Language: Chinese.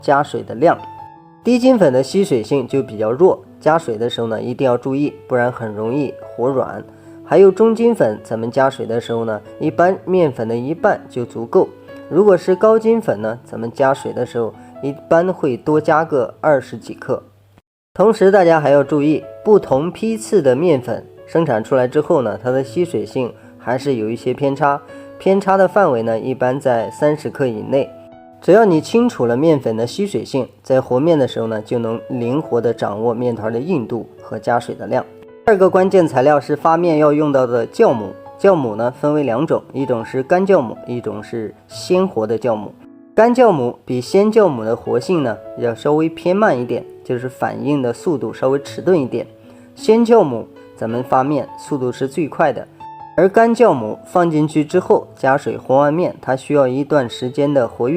加水的量。低筋粉的吸水性就比较弱，加水的时候呢一定要注意，不然很容易和软。还有中筋粉，咱们加水的时候呢，一般面粉的一半就足够。如果是高筋粉呢，咱们加水的时候一般会多加个20几克。同时大家还要注意，不同批次的面粉生产出来之后呢，它的吸水性还是有一些偏差，偏差的范围呢一般在30克以内。只要你清楚了面粉的吸水性，在和面的时候呢，就能灵活的掌握面团的硬度和加水的量。第二个关键材料是发面要用到的酵母。酵母呢分为2种，一种是干酵母，一种是鲜活的酵母。干酵母比鲜酵母的活性呢要稍微偏慢一点，就是反应的速度稍微迟钝一点。鲜酵母咱们发面速度是最快的，而干酵母放进去之后加水和完面，它需要一段时间的活跃。